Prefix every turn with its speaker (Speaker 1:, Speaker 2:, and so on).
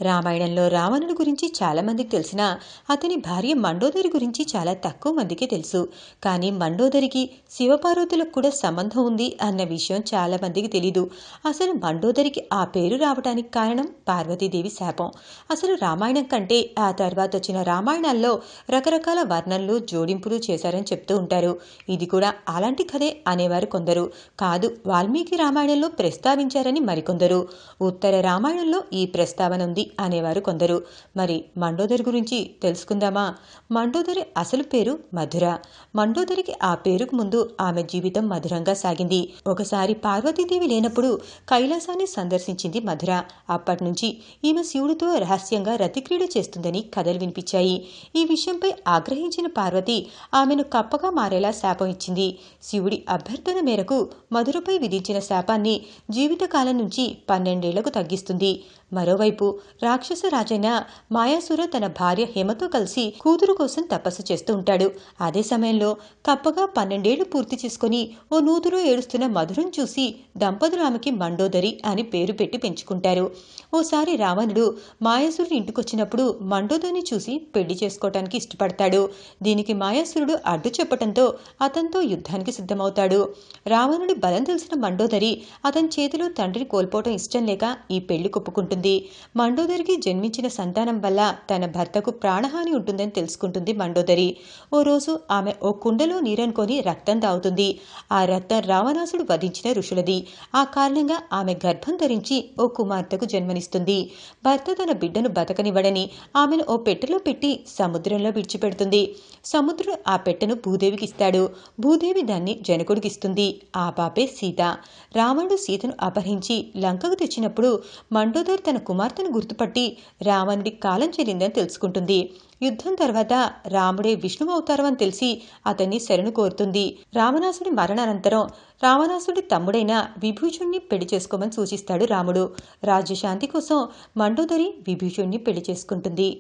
Speaker 1: రామాయణంలో రావణుడి గురించి చాలా మందికి తెలిసినా అతని భార్య మండోదరి గురించి చాలా తక్కువ మందికి తెలుసు. కానీ మండోదరికి శివపార్వతులకు కూడా సంబంధం ఉంది అన్న విషయం చాలా మందికి తెలీదు. అసలు మండోదరికి ఆ పేరు రావడానికి కారణం పార్వతీదేవి శాపం. అసలు రామాయణం కంటే ఆ తర్వాత వచ్చిన రామాయణాల్లో రకరకాల వర్ణనలు జోడింపులు చేశారని చెప్తూ ఉంటారు. ఇది కూడా అలాంటి కథే అనేవారు కొందరు. కాదు, వాల్మీకి రామాయణంలో ప్రస్తావించారని మరికొందరు. ఉత్తర రామాయణంలో ఈ ప్రస్తావన ఉంది అనేవారు కొందరు. మరి మండోదరి గురించి తెలుసుకుందామా? మండోదరి అసలు పేరు మధుర. మండోదరికి ఆ పేరుకు ముందు ఆమె జీవితం మధురంగా సాగింది. ఒకసారి పార్వతీదేవి లేనప్పుడు కైలాసాన్ని సందర్శించింది మధుర. అప్పటి నుంచి ఈమె శివుడితో రహస్యంగా రతిక్రీడ చేస్తుందని కథలు వినిపించాయి. ఈ విషయంపై ఆగ్రహించిన పార్వతి ఆమెను కప్పగా మారేలా శాపం ఇచ్చింది. శివుడి అభ్యర్థన మేరకు మధురపై విధించిన శాపాన్ని జీవితకాలం నుంచి 12 ఏళ్లకు తగ్గిస్తుంది. మరోవైపు రాక్షస రాజైన మాయాసుర తన భార్య హేమతో కలిసి కూతురు కోసం తపస్సు చేస్తూ ఉంటాడు. అదే సమయంలో కప్పగా 12 ఏళ్లు పూర్తి చేసుకుని ఓ నూతులో ఏడుస్తున్న మధురం చూసి దంపతులు ఆమెకి మండోదరి అని పేరు పెట్టి పెంచుకుంటారు. ఓసారి రావణుడు మాయాసురుడు ఇంటికొచ్చినప్పుడు మండోదరిని చూసి పెళ్లి చేసుకోవటానికి ఇష్టపడతాడు. దీనికి మాయాసురుడు అడ్డు చెప్పటంతో అతనితో యుద్ధానికి సిద్ధమవుతాడు. రావణుడి బలం తెలిసిన మండోదరి అతని చేతిలో తండ్రిని కోల్పోవటం ఇష్టం లేక ఈ పెళ్లి కొప్పుకుంటుంది. మండోదరికి జన్మించిన సంతానం వల్ల తన భర్తకు ప్రాణహాని ఉంటుందని తెలుసుకుంటుంది మండోదరి. ఓ రోజు ఆమె ఓ కుండలో నీరనుకొని రక్తం తాగుతుంది. ఆ రక్తం రావణాసుడు వధించిన ఋషులది. ఆ కారణంగా ఆమె గర్భం ధరించి ఓ కుమార్తెకు జన్మనిస్తుంది. భర్త తన బిడ్డను బతకనివ్వడని ఆమెను ఓ పెట్టెలో పెట్టి సముద్రంలో విడిచిపెడుతుంది. సముద్రుడు ఆ పెట్టెను భూదేవికి ఇస్తాడు. భూదేవి దాన్ని జనకుడికి ఇస్తుంది. ఆ పాపే సీత. రావణుడు సీతను అపహరించి లంకకు తెచ్చినప్పుడు మండోదరి తన కుమార్తెను గుర్తుపట్టి రావణుడి కాలం చెల్లిందని తెలుసుకుంటుంది. యుద్ధం తర్వాత రాముడే విష్ణువు అవతారం అని తెలిసి అతన్ని శరణు కోరుతుంది. రావణాసుడి మరణానంతరం రావణాసుడి తమ్ముడైన విభీషణుణ్ణి పెళ్లి చేసుకోమని సూచిస్తాడు రాముడు. రాజ్యశాంతి కోసం మండోదరి విభీషణుణ్ణి పెళ్లి చేసుకుంటుంది.